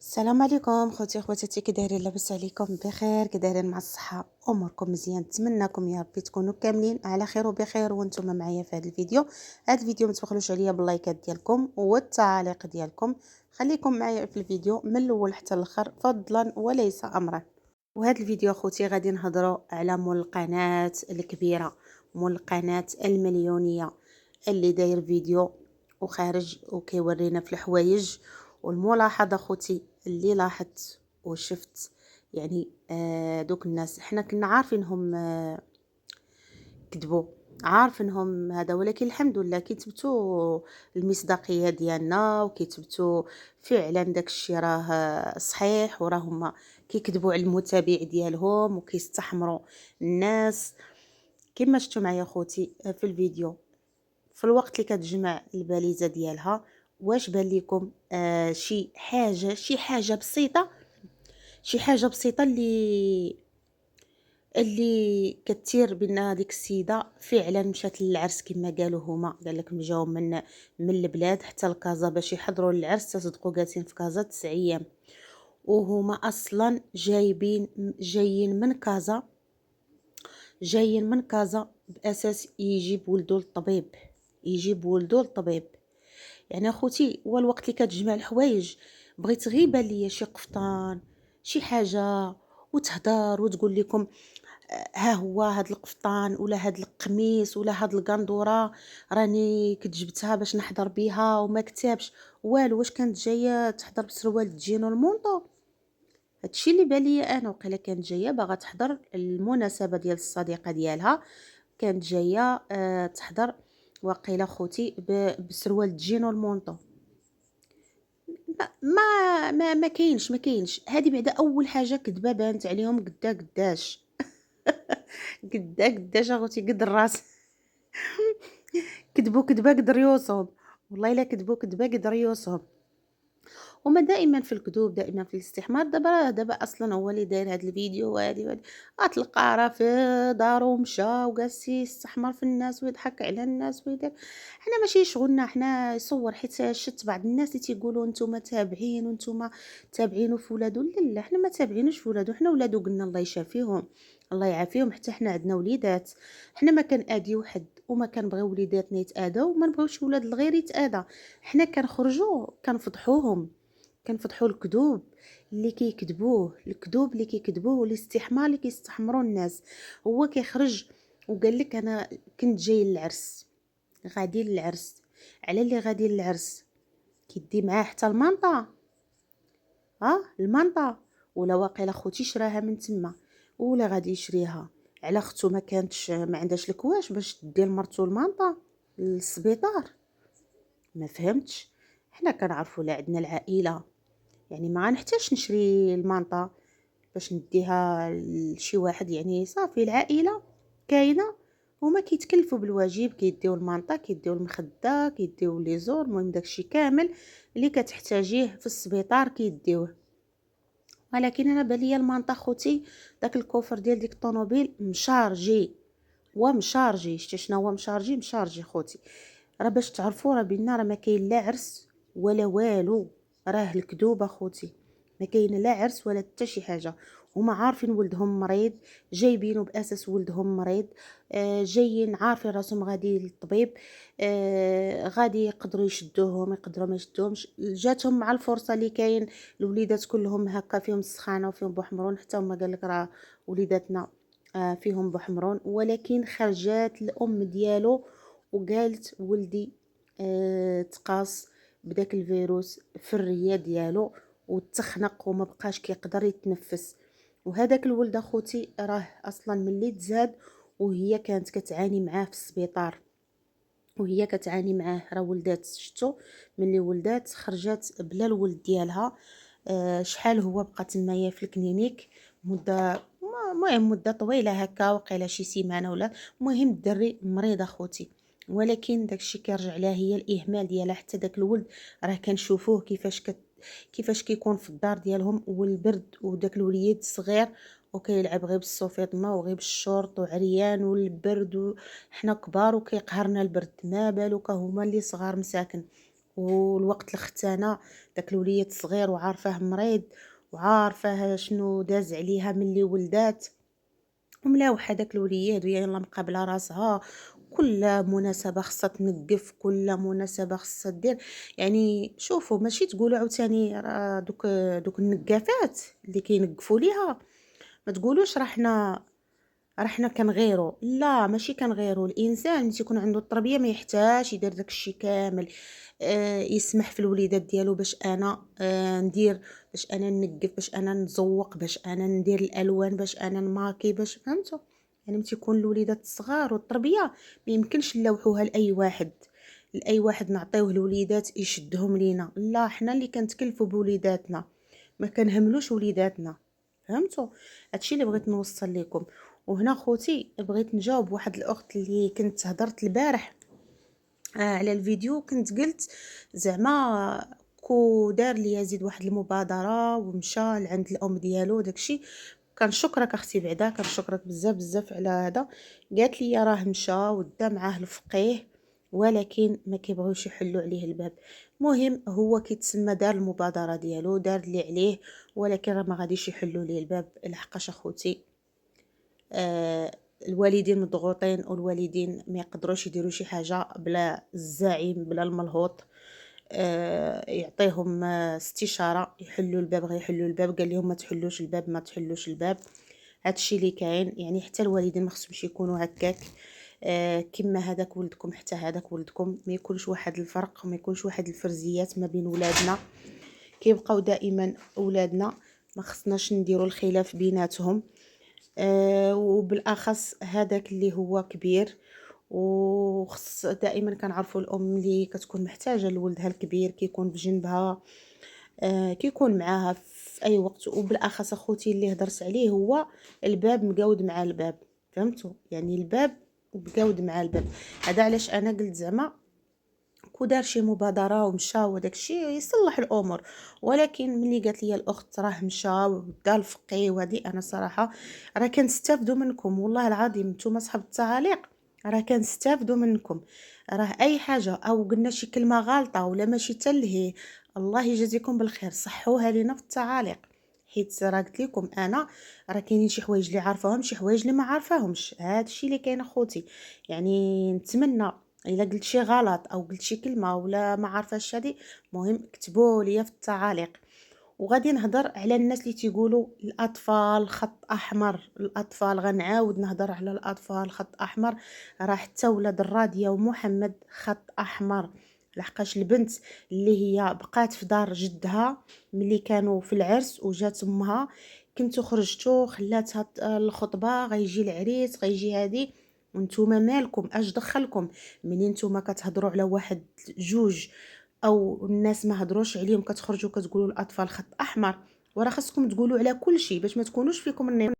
السلام عليكم خوتي خواتاتي، كي دايرين؟ لاباس عليكم؟ بخير؟ كي دايرين مع الصحه؟ اموركم مزيان؟ نتمنىكم يا ربي تكونوا كاملين على خير وبخير وانتم معايا في هذا الفيديو. ما تبخلوش عليا باللايكات ديالكم والتعاليق ديالكم. خليكم معايا في الفيديو من الاول حتى الاخر فضلا وليس امرا. وهذا الفيديو خوتي غادي نهضروا على مول القناه الكبيره، مول القناه المليونيه اللي داير فيديو وخارج وكيورينا في الحوايج. والملاحظه خوتي اللي لاحظت وشفت، يعني دوك الناس حنا كنا عارفينهم كذبوا، عارفينهم هذا، ولكن الحمد لله كيثبتوا المصداقيه ديالنا وكيثبتوا فعلا داك الشيء راه صحيح، وراهم كيكذبوا على المتابع ديالهم وكيستحمروا الناس. كما شفتوا معايا خوتي في الفيديو، في الوقت اللي كتجمع الباليزه ديالها، واش بان لكم شي حاجه بسيطه، شي حاجه بسيطه اللي كتير بان هذيك السيده فعلا مشات للعرس كما قالوا هما، قال لك جاو من البلاد حتى لكازا باش يحضروا العرس. تصدقوا جالسين في كازا 9 ايام، وهما اصلا جايين من كازا، باساس يجيب ولدو للطبيب، يعني اخوتي. هو الوقت اللي كتجمع الحوايج بغيت غير يبان ليا شي قفطان، شي حاجه، وتهدر وتقول لكم ها هو هاد القفطان ولا هاد القميص ولا هاد القندوره راني كنت جبتها باش نحضر بيها وما كتبش والو. واش كانت جايه تحضر بسروال الجين والمونطو؟ هادشي اللي بان ليا انا. وقيلا كانت جايه باغا تحضر المناسبه ديال الصديقه ديالها، كانت جايه تحضر وقيلا خوتي بسروال الجين والمونطو. ما كاينش هذه بعدا اول حاجه كذبه بانت عليهم قداش قداش اخوتي قد الراس. كذبوا كذبه قد ريوسهم، والله الا كذبوا كذبه قد ريوسهم. هما دائما في الكذوب، دائما في الاستحمار. دابا اصلا هو اللي داير هذا الفيديو وهذه غتلقى راه في دارو ومشى وجالس يستحمر في الناس ويضحك على الناس ويدير. حنا ماشي شغلنا حنا يصور، حيت شت بعض الناس اللي تيقولوا نتوما تابعين وانتوما تابعينه في ولادو. لا لا، حنا ما تابعينوش في ولادو، حنا ولادو قلنا الله يشافيهم، الله يعافيهم. حتى حنا عندنا وليدات، حنا ما كناديو حد وما كنبغيو وليداتنا يتاداو وما نبغيوش ولاد الغير يتادا. حنا كنخرجوا كنفضحوهم، كنفضحوا الكذوب اللي كيكذبوه، الكذوب اللي كيكذبوه والاستحمار اللي كيستحمروا الناس. هو كيخرج وقال لك انا كنت جاي للعرس، غادي للعرس. على اللي غادي للعرس كيدي معاه حتى المنطه، المنطه، ولا واقيلا خوتي شراها من تما ولا غادي يشريها على اختو ما كانتش ما عندهاش الكواش باش تدي لمرتو المنطه للسبيطار. ما فهمتش. حنا كنعرفوا لا عندنا العائله، يعني ما نحتاجش نشري المانطا باش نديها لشي واحد، يعني صافي العائله كاينه وما كيتكلفوا بالواجب، كيديو المانطا، كيديو المخده، كيديو لي زور، المهم داكشي كامل اللي كتحتاجيه في السبيطار كيديوه. ولكن انا بالي المانطا خوتي داك الكوفر ديال ديك الطوموبيل مشارجي ومشارجي. شتي شنو هو مشارجي خوتي؟ راه باش تعرفوا راه بينا راه ما كاين لا عرس ولا والو، راه الكذوب اخوتي. ما كاين لا عرس ولا حتى شي حاجه. هما عارفين ولدهم مريض، جايبينه باساس ولدهم مريض، جايين عارفين راسهم غادي للطبيب، غادي يقدروا يشدوهم يقدروا ما يشدوهمش. جاتهم مع الفرصه اللي كاين الوليدات كلهم هكا فيهم السخانه وفيهم بوحمرون. حتى هما قال لك راه وليداتنا فيهم بوحمرون، ولكن خرجات الام ديالو وقالت ولدي تقاص بداك الفيروس في الريه ديالو وتخنق وما بقاش كيقدر يتنفس. وهذاك الولد اخوتي راه اصلا ملي تزاد وهي كانت كتعاني معاه في السبيطار، وهي كتعاني معاه. راه ولدات شتو ملي ولدات خرجت بلا الولد ديالها. شحال هو بقى تمايا في الكلينيك مده، المهم مده طويله هكا، وقيله شي سيمانه ولا. المهم الدري مريض اخوتي، ولكن داكشي كيرجع لها هي الاهمال ديالها. حتى داك الولد راه كنشوفوه كيفاش كيكون في الدار ديالهم والبرد، وداك الوليد صغير وكيلعب غير بالسوفيطمه وغير بالشورط وعريان والبرد، وحنا كبار وكيقهرنا البرد، ما بالك هما اللي صغار مساكن. والوقت الختانه داك الوليد صغير وعارفاه مريض وعارفاه شنو داز عليها ملي ولدات، وملاوحة داك الوليد وهي يلاه مقابله راسها، كل مناسبه خصها تنقف، كل مناسبه خصها دير. يعني شوفوا ماشي تقولوا عاوتاني راه دوك النقافات اللي كينقفوا ليها، ما تقولوش راه حنا كنغيروا، لا ماشي كنغيروا. الانسان ملي تيكون عنده التربيه ما يحتاج يدير داك الشيء كامل. يسمح في الوليدات ديالو باش انا ندير، باش انا ننقف، باش انا نزوق، باش انا ندير الالوان، باش انا نماكي، باش فهمتوا. يعني ملي تيكون الوليدات صغار والتربيه ما يمكنش نلوحوها لاي واحد نعطيوه الوليدات يشدهم لينا، لا حنا اللي كنتكلفوا بوليداتنا، ما كنهملوش وليداتنا. فهمتوا؟ هادشي اللي بغيت نوصل لكم. وهنا خوتي بغيت نجاوب واحد الاخت اللي كنت هضرت البارح على الفيديو، كنت قلت زعما كو دار لي يزيد واحد المبادره ومشى لعند الام ديالو داكشي. كنشكرك اختي بعدا، كنشكرك بزاف بزاف على هذا. قالت لي راه مشى ودا معاه الفقيه ولكن ما كيبغيوش يحلوا عليه الباب. مهم هو كيتسمى دار المبادره ديالو، دار اللي عليه، ولكن راه ما غاديش يحلوا ليه الباب. لحقاش اخوتي آه الوالدين مضغوطين، والوالدين ما يقدروش يديروا شي حاجه بلا الزعيم، بلا الملهوط يعطيهم استشاره يحلوا الباب، غير يحلوا الباب. قال لهم ما تحلوش الباب، ما تحلوش الباب. هادشي اللي كاين. يعني حتى الوالدين ما خصهمش يكونوا هكاك. كما هذاك ولدكم حتى هذاك ولدكم، ما يكونش واحد الفرق وما يكونش واحد الفرزيات ما بين ولادنا. كيبقاو دائما اولادنا، ما خصناش نديروا الخلاف بيناتهم. وبالاخص هذاك اللي هو كبير. وخص دائما كنعرفوا الام اللي كتكون محتاجه لولدها الكبير كيكون بجنبها، كيكون معاها في اي وقت. وبالاخص اخوتي اللي هضرت عليه هو الباب مقاود مع الباب. فهمتوا؟ يعني الباب مقاود مع الباب. هذا علاش انا قلت زعما كو دار شي مبادره ومشى وداك الشيء يصلح الامور. ولكن ملي قالت لي الاخت راه مشى ودا الفقيه وهذه، انا صراحه راه كنستافدوا منكم والله العظيم. نتوما صحاب التعاليق راه كنستافدوا منكم. راه اي حاجه او قلنا شي كلمه غلطه ولا ماشي تلهي، الله يجازيكم بالخير صحوها لينا في التعاليق. حيت راه قلت لكم انا راه كاينين شي حوايج اللي عارفاهم، شي حوايج اللي ما عارفاهمش. هذا الشيء اللي كاين اخوتي. يعني نتمنى الا قلت شي غلط او قلت شي كلمه ولا ما عارفاش هادي، مهم كتبوا ليا في التعاليق. وغادي نهضر على الناس اللي تيقولوا الاطفال خط احمر. الاطفال غنعاود نهضر على الاطفال خط احمر. راه حتى ولاد الراديه ومحمد خط احمر. لحقاش البنت اللي هي بقات في دار جدها ملي كانوا في العرس وجات امها، كنتو خرجتو خلاتها الخطبه، غيجي العريس غيجي هادي، وانتوما مالكم؟ اش دخلكم؟ منين نتوما كتهضروا على واحد جوج او الناس ما هضروش عليهم كتخرجوا كتقولوا الاطفال خط احمر؟ وراه خاصكم تقولوا على كل شيء باش ما تكونوش فيكم